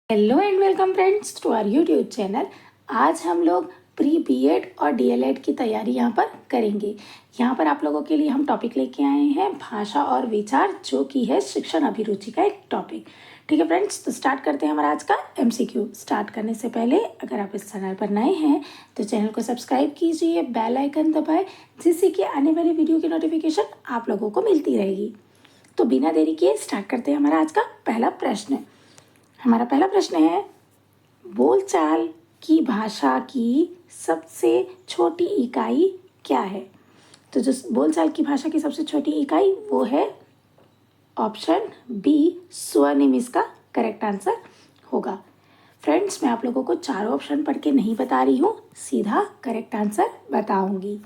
Hello and welcome friends to our YouTube channel. आज हम लोग प्री बीएड और डीएलएड की तैयारी यहाँ पर करेंगे। यहाँ पर आप लोगों के लिए हम टॉपिक लेके आए हैं भाषा और विचार, जो कि है शिक्षण अभिरुचि का एक टॉपिक। ठीक है फ्रेंड्स, तो स्टार्ट करते हैं हमारा आज का एमसीक्यू। स्टार्ट करने से पहले अगर आप इस चैनल पर नए हैं तो चैनल को सब्सक्राइब कीजिए, बेल आइकन दबाएं, जिससे कि आने वाली वीडियो की नोटिफिकेशन आप लोगों को मिलती रहेगी। तो बिना देरी किए स्टार्ट करते हैं हमारा आज का पहला प्रश्न। हमारा पहला प्रश्न है, बोलचाल की भाषा की सबसे छोटी इकाई क्या है? तो जो बोलचाल की भाषा की सबसे छोटी इकाई वो है ऑप्शन बी, स्वनिम इसका करेक्ट आंसर होगा। फ्रेंड्स, मैं आप लोगों को चारों ऑप्शन पढ़ के नहीं बता रही हूँ, सीधा करेक्ट आंसर बताऊंगी,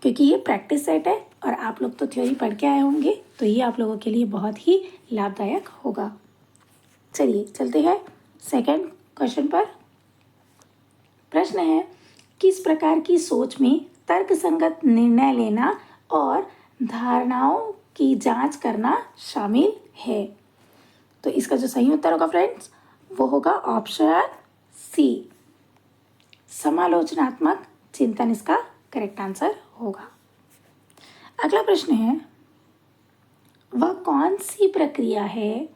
क्योंकि ये प्रैक्टिस सेट है और आप लोग तो थ्योरी पढ़ के आए होंगे, तो ये आप लोगों के लिए बहुत ही लाभदायक होगा। चलिए चलते हैं सेकंड क्वेश्चन पर। प्रश्न है, किस प्रकार की सोच में तर्कसंगत निर्णय लेना और धारणाओं की जांच करना शामिल है? तो इसका जो सही उत्तर होगा फ्रेंड्स वो होगा ऑप्शन सी, समालोचनात्मक चिंतन इसका करेक्ट आंसर होगा। अगला प्रश्न है, वह कौन सी प्रक्रिया है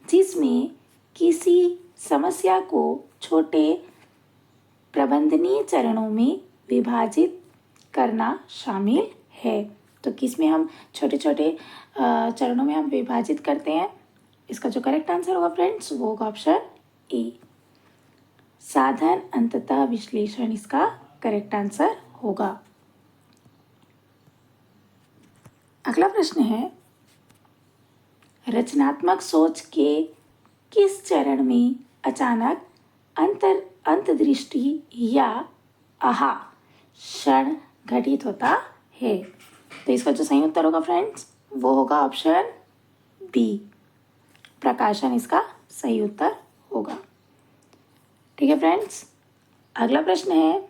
जिसमें किसी समस्या को छोटे प्रबंधनीय चरणों में विभाजित करना शामिल है? तो किसमें हम छोटे छोटे चरणों में हम विभाजित करते हैं? इसका जो करेक्ट आंसर होगा फ्रेंड्स वो होगा ऑप्शन ए, साधन अंततः विश्लेषण इसका करेक्ट आंसर होगा। अगला प्रश्न है, रचनात्मक सोच के किस चरण में अचानक अंतर्दृष्टि या आहा क्षण घटित होता है? तो इसका जो सही उत्तर होगा फ्रेंड्स वो होगा ऑप्शन बी, प्रकाशन इसका सही उत्तर होगा। ठीक है फ्रेंड्स, अगला प्रश्न है,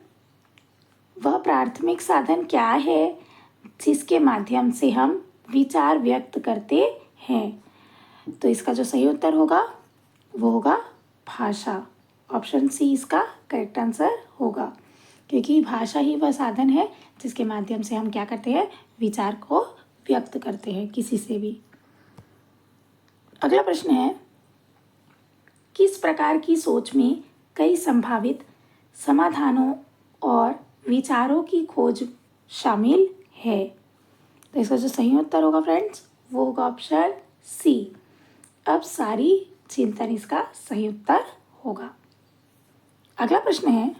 वह प्राथमिक साधन क्या है जिसके माध्यम से हम विचार व्यक्त करते हैं? तो इसका जो सही उत्तर होगा वो होगा भाषा। ऑप्शन सी इसका करेक्ट आंसर होगा, क्योंकि भाषा ही वह साधन है जिसके माध्यम से हम क्या करते हैं, विचार को व्यक्त करते हैं किसी से भी। अगला प्रश्न है, किस प्रकार की सोच में कई संभावित समाधानों और विचारों की खोज शामिल है? तो इसका जो सही उत्तर होगा फ्रेंड्स वो होगा ऑप्शन सी, अब सारी चिंतन इसका सही उत्तर होगा। अगला प्रश्न है,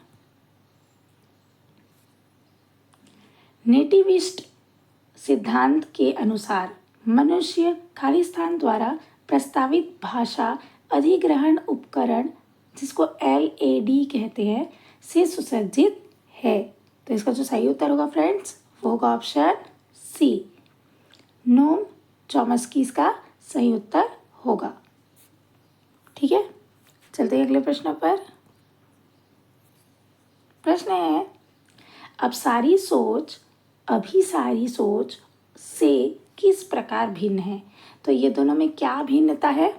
नेटिविस्ट सिद्धांत के अनुसार मनुष्य खालिस्तान द्वारा प्रस्तावित भाषा अधिग्रहण उपकरण, जिसको LAD कहते हैं, से सुसज्जित है? तो इसका जो सही उत्तर होगा फ्रेंड्स वो होगा ऑप्शन सी, नोम चॉम्स्की इसका सही उत्तर होगा। ठीक है, चलते हैं अगले प्रश्न पर। प्रश्न है, अब सारी सोच अभिसारी सोच से किस प्रकार भिन्न है? तो ये दोनों में क्या भिन्नता है?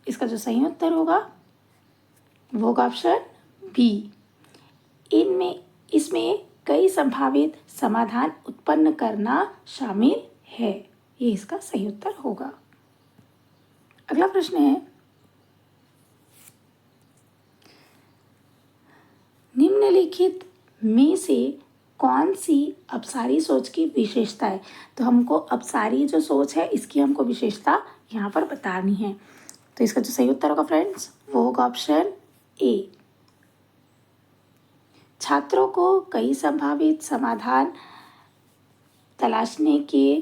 इसका जो सही उत्तर होगा वो होगा ऑप्शन बी, इसमें कई संभावित समाधान उत्पन्न करना शामिल है। ये इसका सही उत्तर होगा। अगला प्रश्न है, निम्नलिखित में से कौन सी अपसारी सोच की विशेषता है? तो हमको अपसारी जो सोच है इसकी हमको विशेषता यहाँ पर बतानी है। तो इसका जो सही उत्तर होगा फ्रेंड्स वो होगा ऑप्शन ए, छात्रों को कई संभावित समाधान तलाशने के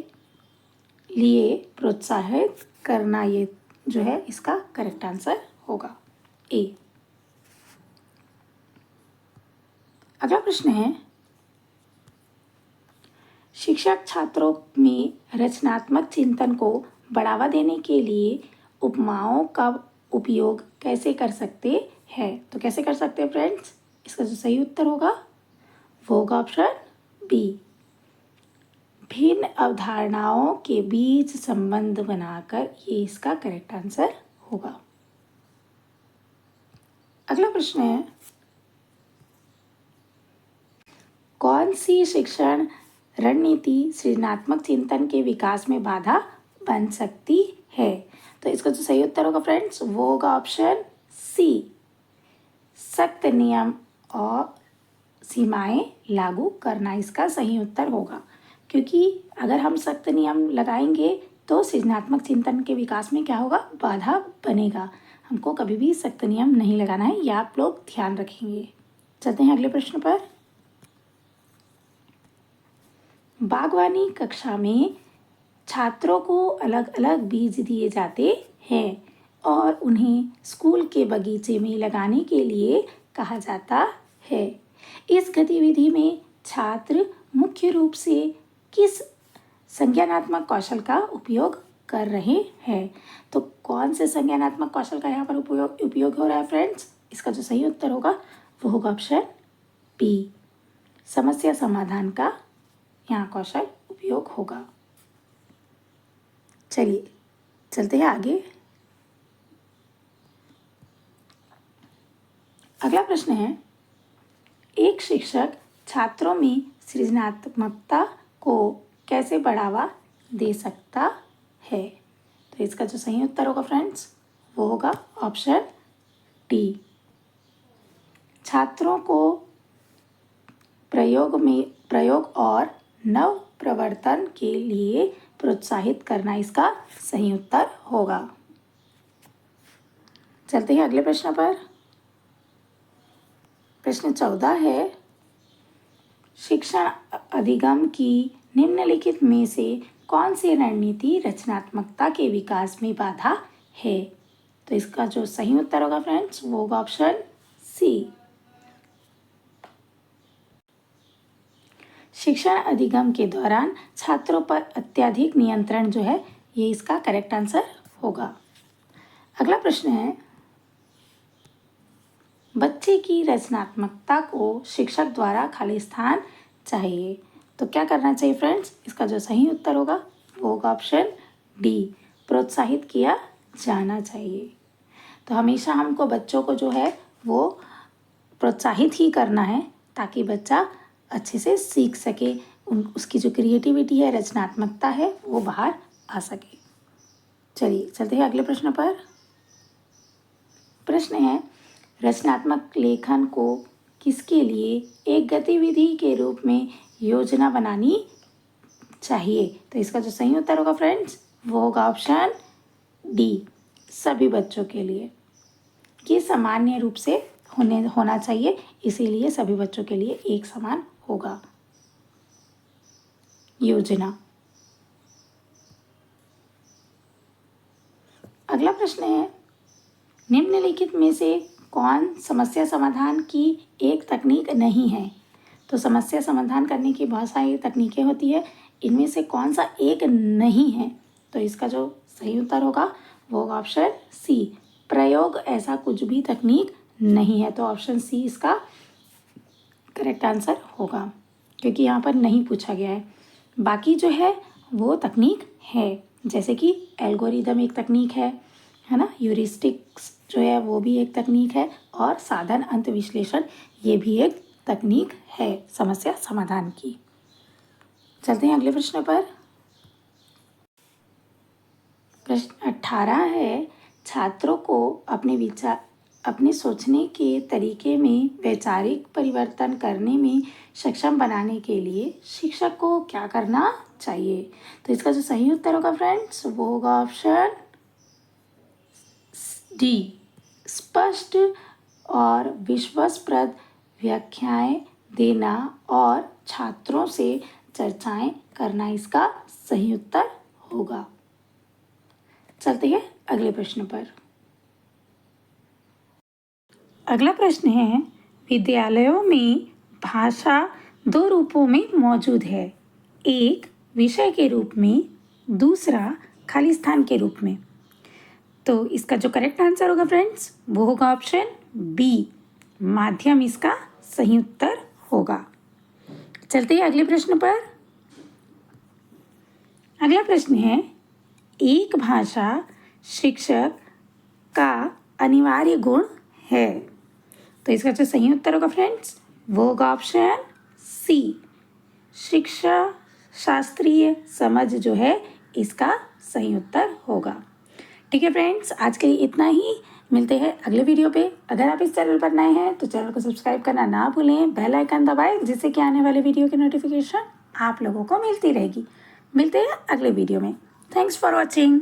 लिए प्रोत्साहित करना, ये जो है इसका करेक्ट आंसर होगा ए। अगला प्रश्न है, शिक्षक छात्रों में रचनात्मक चिंतन को बढ़ावा देने के लिए उपमाओं का उपयोग कैसे कर सकते हैं? तो कैसे कर सकते हैं फ्रेंड्स? इसका जो सही उत्तर होगा वो होगा ऑप्शन बी, भिन्न अवधारणाओं के बीच संबंध बनाकर, ये इसका करेक्ट आंसर होगा। अगला प्रश्न है, कौन सी शिक्षण रणनीति सृजनात्मक चिंतन के विकास में बाधा बन सकती है? तो इसका जो सही उत्तर होगा फ्रेंड्स वो होगा ऑप्शन सी, सख्त नियम और सीमाएं लागू करना इसका सही उत्तर होगा। क्योंकि अगर हम सख्त नियम लगाएंगे तो सृजनात्मक चिंतन के विकास में क्या होगा, बाधा बनेगा। हमको कभी भी सख्त नियम नहीं लगाना है, यह आप लोग ध्यान रखेंगे। चलते हैं अगले प्रश्न पर। बागवानी कक्षा में छात्रों को अलग अलग बीज दिए जाते हैं और उन्हें स्कूल के बगीचे में लगाने के लिए कहा जाता है। इस गतिविधि में छात्र मुख्य रूप से किस संज्ञानात्मक कौशल का उपयोग कर रहे हैं? तो कौन से संज्ञानात्मक कौशल का यहाँ पर उपयोग हो रहा है फ्रेंड्स? इसका जो सही उत्तर होगा वो होगा ऑप्शन बी, समस्या समाधान का यहाँ कौशल उपयोग होगा। चलिए चलते हैं आगे। अगला प्रश्न है, एक शिक्षक छात्रों में सृजनात्मकता को कैसे बढ़ावा दे सकता है? तो इसका जो सही उत्तर होगा फ्रेंड्स वो होगा ऑप्शन डी, छात्रों को प्रयोग और नव प्रवर्तन के लिए प्रोत्साहित करना इसका सही उत्तर होगा। चलते हैं अगले प्रश्न पर। प्रश्न 14 है, शिक्षण अधिगम की निम्नलिखित में से कौन सी रणनीति रचनात्मकता के विकास में बाधा है? तो इसका जो सही उत्तर होगा फ्रेंड्स वो होगा ऑप्शन सी, शिक्षण अधिगम के दौरान छात्रों पर अत्यधिक नियंत्रण जो है ये इसका करेक्ट आंसर होगा। अगला प्रश्न है, बच्चे की रचनात्मकता को शिक्षक द्वारा खाली स्थान चाहिए तो क्या करना चाहिए फ्रेंड्स? इसका जो सही उत्तर होगा वो होगा ऑप्शन डी, प्रोत्साहित किया जाना चाहिए। तो हमेशा हमको बच्चों को जो है वो प्रोत्साहित ही करना है ताकि बच्चा अच्छे से सीख सके, उसकी जो क्रिएटिविटी है, रचनात्मकता है वो बाहर आ सके। चलिए चलते हैं अगले प्रश्न पर। प्रश्न है, रचनात्मक लेखन को किसके लिए एक गतिविधि के रूप में योजना बनानी चाहिए? तो इसका जो सही उत्तर होगा फ्रेंड्स वो होगा ऑप्शन डी, सभी बच्चों के लिए। ये सामान्य रूप से होना चाहिए, इसीलिए सभी बच्चों के लिए एक समान होगा योजना। अगला प्रश्न है, निम्नलिखित में से कौन समस्या समाधान की एक तकनीक नहीं है? तो समस्या समाधान करने की बहुत सारी तकनीकें होती है, इनमें से कौन सा एक नहीं है? तो इसका जो सही उत्तर होगा वो होगा ऑप्शन सी, प्रयोग ऐसा कुछ भी तकनीक नहीं है। तो ऑप्शन सी इसका करेक्ट आंसर होगा क्योंकि यहाँ पर नहीं पूछा गया है। बाकी जो है वो तकनीक है, जैसे कि एल्गोरिदम एक तकनीक है ना, ह्यूरिस्टिक्स जो है वो भी एक तकनीक है और साधन अंत विश्लेषण ये भी एक तकनीक है समस्या समाधान की। चलते हैं अगले प्रश्न पर। प्रश्न 18 है, छात्रों को अपने सोचने के तरीके में वैचारिक परिवर्तन करने में सक्षम बनाने के लिए शिक्षक को क्या करना चाहिए? तो इसका जो सही उत्तर होगा फ्रेंड्स वो होगा ऑप्शन डी, स्पष्ट और विश्वासप्रद व्याख्याएं देना और छात्रों से चर्चाएं करना इसका सही उत्तर होगा। चलते हैं अगले प्रश्न पर। अगला प्रश्न है, विद्यालयों में भाषा दो रूपों में मौजूद है, एक विषय के रूप में, दूसरा खाली स्थान के रूप में। तो इसका जो करेक्ट आंसर होगा फ्रेंड्स वो होगा ऑप्शन बी, माध्यम इसका सही उत्तर होगा। चलते हैं अगले प्रश्न पर। अगला प्रश्न है, एक भाषा शिक्षक का अनिवार्य गुण है तो इसका जो सही उत्तर होगा फ्रेंड्स वो होगा ऑप्शन सी, शिक्षा शास्त्रीय समझ जो है इसका सही उत्तर होगा। ठीक है फ्रेंड्स, आज के लिए इतना ही। मिलते हैं अगले वीडियो पे। अगर आप इस चैनल पर नए हैं तो चैनल को सब्सक्राइब करना ना भूलें, बेल आइकन दबाएं जिससे कि आने वाले वीडियो की नोटिफिकेशन आप लोगों को मिलती रहेगी। मिलते हैं अगले वीडियो में। Thanks for watching.